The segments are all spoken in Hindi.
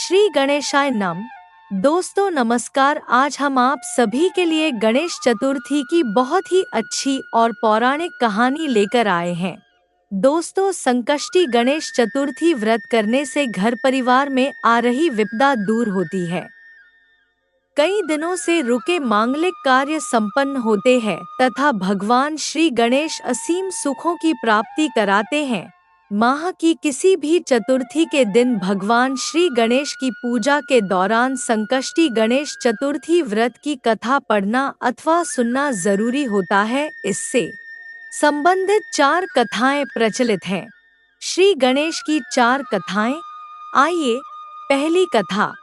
श्री गणेशाय नमः। दोस्तों नमस्कार। आज हम आप सभी के लिए गणेश चतुर्थी की बहुत ही अच्छी और पौराणिक कहानी लेकर आए हैं। दोस्तों, संकष्टी गणेश चतुर्थी व्रत करने से घर परिवार में आ रही विपदा दूर होती है। कई दिनों से रुके मांगलिक कार्य संपन्न होते हैं तथा भगवान श्री गणेश असीम सुखों की प्राप्ति कराते हैं। माह की किसी भी चतुर्थी के दिन भगवान श्री गणेश की पूजा के दौरान संकष्टी गणेश चतुर्थी व्रत की कथा पढ़ना अथवा सुनना जरूरी होता है। इससे संबंधित 4 कथाएं प्रचलित हैं। श्री गणेश की 4 कथाएं। आइए, पहली कथा।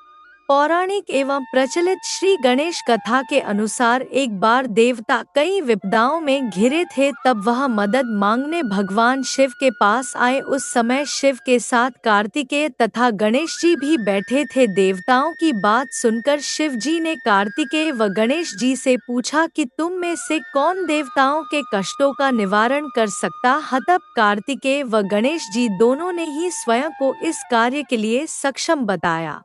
पौराणिक एवं प्रचलित श्री गणेश कथा के अनुसार एक बार देवता कई विपदाओं में घिरे थे, तब वह मदद मांगने भगवान शिव के पास आए। उस समय शिव के साथ कार्तिकेय तथा गणेश जी भी बैठे थे। देवताओं की बात सुनकर शिव जी ने कार्तिकेय व गणेश जी से पूछा कि तुम में से कौन देवताओं के कष्टों का निवारण कर सकता है। तब कार्तिकेय व गणेश जी दोनों ने ही स्वयं को इस कार्य के लिए सक्षम बताया।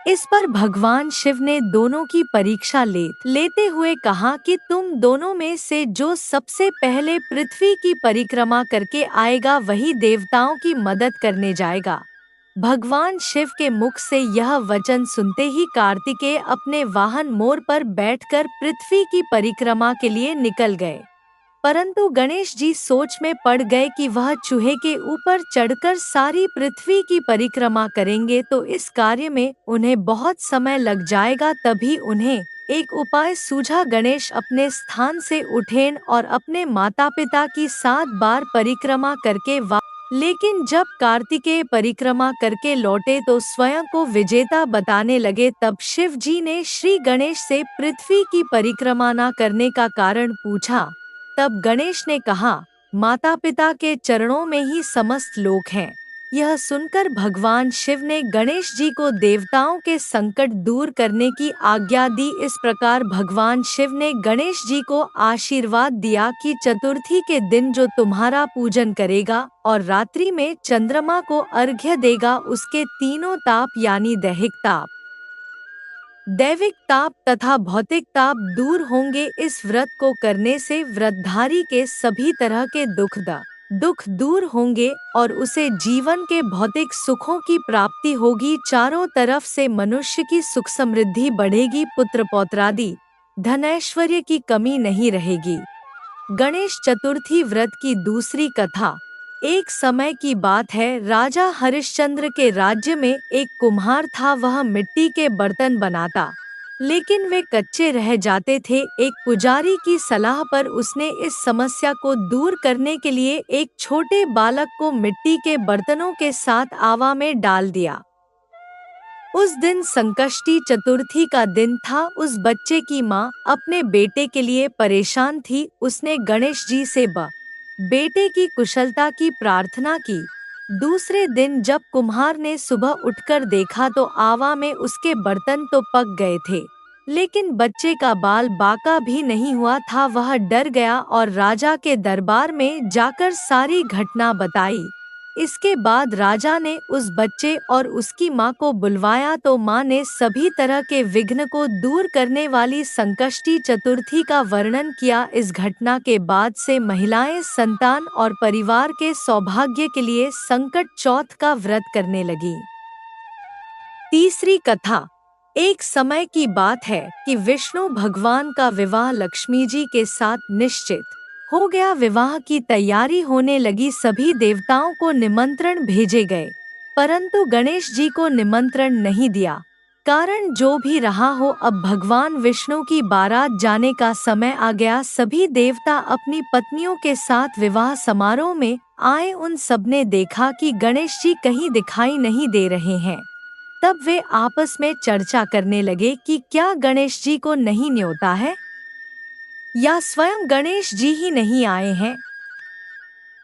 इस पर भगवान शिव ने दोनों की परीक्षा लेते हुए कहा कि तुम दोनों में से जो सबसे पहले पृथ्वी की परिक्रमा करके आएगा वही देवताओं की मदद करने जाएगा। भगवान शिव के मुख से यह वचन सुनते ही कार्तिकेय अपने वाहन मोर पर बैठकर पृथ्वी की परिक्रमा के लिए निकल गए। परंतु गणेश जी सोच में पड़ गए कि वह चूहे के ऊपर चढ़कर सारी पृथ्वी की परिक्रमा करेंगे तो इस कार्य में उन्हें बहुत समय लग जाएगा। तभी उन्हें एक उपाय सूझा। गणेश अपने स्थान से उठे और अपने माता पिता की 7 बार परिक्रमा करके लेकिन जब कार्तिकेय परिक्रमा करके लौटे तो स्वयं को विजेता बताने लगे। तब शिव जी ने श्री गणेश से पृथ्वी की परिक्रमा न करने का कारण पूछा। तब गणेश ने कहा, माता पिता के चरणों में ही समस्त लोक हैं। यह सुनकर भगवान शिव ने गणेश जी को देवताओं के संकट दूर करने की आज्ञा दी। इस प्रकार भगवान शिव ने गणेश जी को आशीर्वाद दिया कि चतुर्थी के दिन जो तुम्हारा पूजन करेगा और रात्रि में चंद्रमा को अर्घ्य देगा उसके तीनों ताप यानी दैविक ताप तथा भौतिक ताप दूर होंगे। इस व्रत को करने से व्रतधारी के सभी तरह के दुख दूर होंगे और उसे जीवन के भौतिक सुखों की प्राप्ति होगी। चारों तरफ से मनुष्य की सुख समृद्धि बढ़ेगी, पुत्र पौत्रादि धनैश्वर्य की कमी नहीं रहेगी। गणेश चतुर्थी व्रत की दूसरी कथा। एक समय की बात है, राजा हरिश्चंद्र के राज्य में एक कुम्हार था। वह मिट्टी के बर्तन बनाता, लेकिन वे कच्चे रह जाते थे। एक पुजारी की सलाह पर उसने इस समस्या को दूर करने के लिए एक छोटे बालक को मिट्टी के बर्तनों के साथ आवा में डाल दिया। उस दिन संकष्टी चतुर्थी का दिन था। उस बच्चे की माँ अपने बेटे के लिए परेशान थी। उसने गणेश जी से बेटे की कुशलता की प्रार्थना की। दूसरे दिन जब कुम्हार ने सुबह उठकर देखा तो आवा में उसके बर्तन तो पक गए थे, लेकिन बच्चे का बाल बाका भी नहीं हुआ था। वह डर गया और राजा के दरबार में जाकर सारी घटना बताई। इसके बाद राजा ने उस बच्चे और उसकी माँ को बुलवाया तो माँ ने सभी तरह के विघ्न को दूर करने वाली संकष्टी चतुर्थी का वर्णन किया। इस घटना के बाद से महिलाएं संतान और परिवार के सौभाग्य के लिए संकट चौथ का व्रत करने लगी। तीसरी कथा। एक समय की बात है कि विष्णु भगवान का विवाह लक्ष्मी जी के साथ निश्चित हो गया। विवाह की तैयारी होने लगी। सभी देवताओं को निमंत्रण भेजे गए, परंतु गणेश जी को निमंत्रण नहीं दिया। कारण जो भी रहा हो, अब भगवान विष्णु की बारात जाने का समय आ गया। सभी देवता अपनी पत्नियों के साथ विवाह समारोह में आए। उन सबने देखा कि गणेश जी कहीं दिखाई नहीं दे रहे हैं। तब वे आपस में चर्चा करने लगे कि क्या गणेश जी को नहीं न्योता है या स्वयं गणेश जी ही नहीं आए हैं।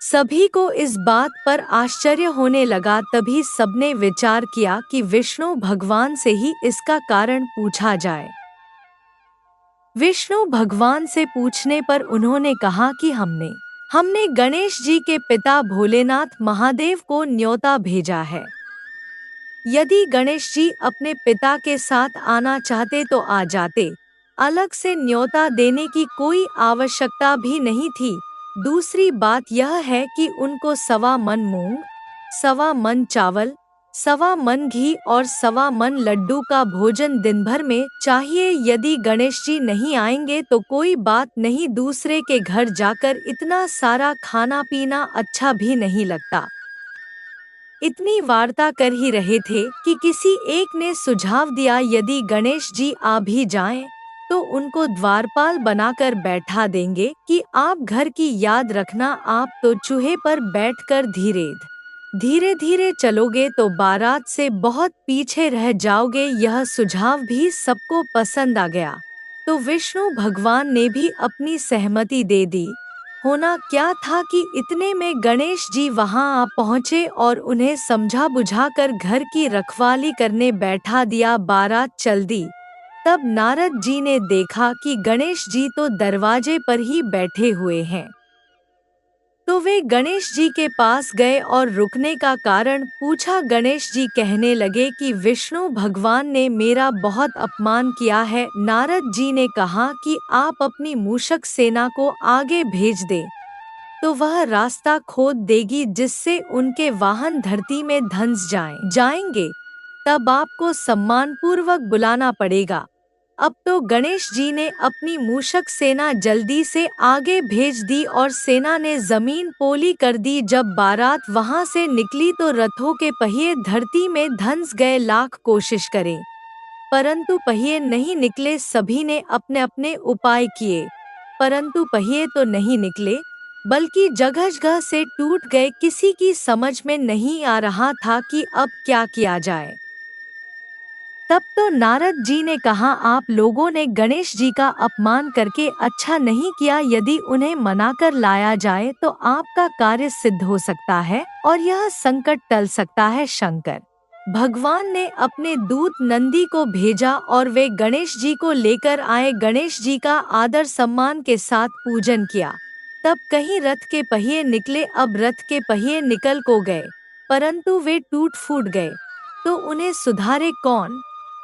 सभी को इस बात पर आश्चर्य होने लगा। तभी सबने विचार किया कि विष्णु भगवान से ही इसका कारण पूछा जाए। विष्णु भगवान से पूछने पर उन्होंने कहा कि हमने गणेश जी के पिता भोलेनाथ महादेव को न्योता भेजा है। यदि गणेश जी अपने पिता के साथ आना चाहते तो आ जाते, अलग से न्योता देने की कोई आवश्यकता भी नहीं थी। दूसरी बात यह है कि उनको 1.25 मन मूंग, 1.25 मन चावल, 1.25 मन घी और 1.25 मन लड्डू का भोजन दिन भर में चाहिए। यदि गणेश जी नहीं आएंगे तो कोई बात नहीं, दूसरे के घर जाकर इतना सारा खाना पीना अच्छा भी नहीं लगता। इतनी वार्ता कर ही रहे थे कि किसी एक ने सुझाव दिया, यदि गणेश जी आ भी जाएं, तो उनको द्वारपाल बनाकर बैठा देंगे कि आप घर की याद रखना, आप तो चूहे पर बैठकर धीरे धीरे चलोगे तो बारात से बहुत पीछे रह जाओगे। यह सुझाव भी सबको पसंद आ गया, तो विष्णु भगवान ने भी अपनी सहमति दे दी। होना क्या था कि इतने में गणेश जी वहां आ पहुंचे और उन्हें समझा बुझाकर घर की रखवाली करने बैठा दिया। बारात चल दी। तब नारद जी ने देखा कि गणेश जी तो दरवाजे पर ही बैठे हुए हैं। तो वे गणेश जी के पास गए और रुकने का कारण पूछा। गणेश जी कहने लगे कि विष्णु भगवान ने मेरा बहुत अपमान किया है। नारद जी ने कहा कि आप अपनी मूषक सेना को आगे भेज दें, तो वह रास्ता खोद देगी जिससे उनके वाहन धरती में धंस जाएंगे। तब आपको सम्मानपूर्वक बुलाना पड़ेगा। अब तो गणेश जी ने अपनी मूषक सेना जल्दी से आगे भेज दी और सेना ने जमीन पोली कर दी। जब बारात वहां से निकली तो रथों के पहिए धरती में धंस गए। लाख कोशिश करें परंतु पहिए नहीं निकले। सभी ने अपने अपने उपाय किए परंतु पहिए तो नहीं निकले, बल्कि जगह से टूट गए। किसी की समझ में नहीं आ रहा था कि अब क्या किया जाए। तब तो नारद जी ने कहा, आप लोगों ने गणेश जी का अपमान करके अच्छा नहीं किया। यदि उन्हें मनाकर लाया जाए तो आपका कार्य सिद्ध हो सकता है और यह संकट टल सकता है। शंकर भगवान ने अपने दूत नंदी को भेजा और वे गणेश जी को लेकर आए। गणेश जी का आदर सम्मान के साथ पूजन किया। तब कहीं रथ के पहिए निकले। अब रथ के पहिए निकल को गए परंतु वे टूट फूट गए, तो उन्हें सुधारे कौन?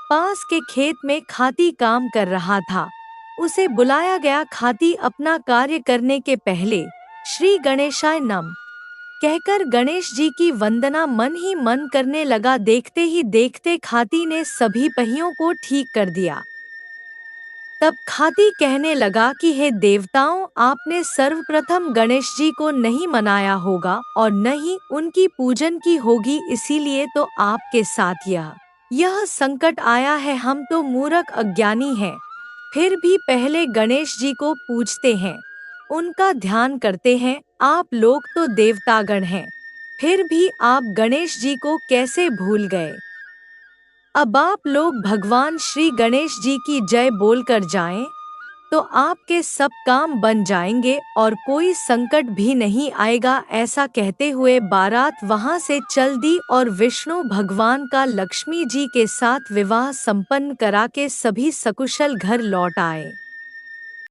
पास के खेत में खाती काम कर रहा था, उसे बुलाया गया। खाती अपना कार्य करने के पहले श्री गणेशाय नमः कहकर गणेश जी की वंदना मन ही मन करने लगा। देखते ही देखते खाती ने सभी पहियों को ठीक कर दिया। तब खाती कहने लगा कि हे देवताओं, आपने सर्वप्रथम गणेश जी को नहीं मनाया होगा और न ही उनकी पूजन की होगी, इसीलिए तो आपके साथ यह संकट आया है। हम तो मूर्ख अज्ञानी हैं, फिर भी पहले गणेश जी को पूजते हैं, उनका ध्यान करते हैं। आप लोग तो देवतागण हैं, फिर भी आप गणेश जी को कैसे भूल गए? अब आप लोग भगवान श्री गणेश जी की जय बोलकर जाएं, तो आपके सब काम बन जाएंगे और कोई संकट भी नहीं आएगा। ऐसा कहते हुए बारात वहां से चल दी और विष्णु भगवान का लक्ष्मी जी के साथ विवाह संपन्न करा के सभी सकुशल घर लौट आए।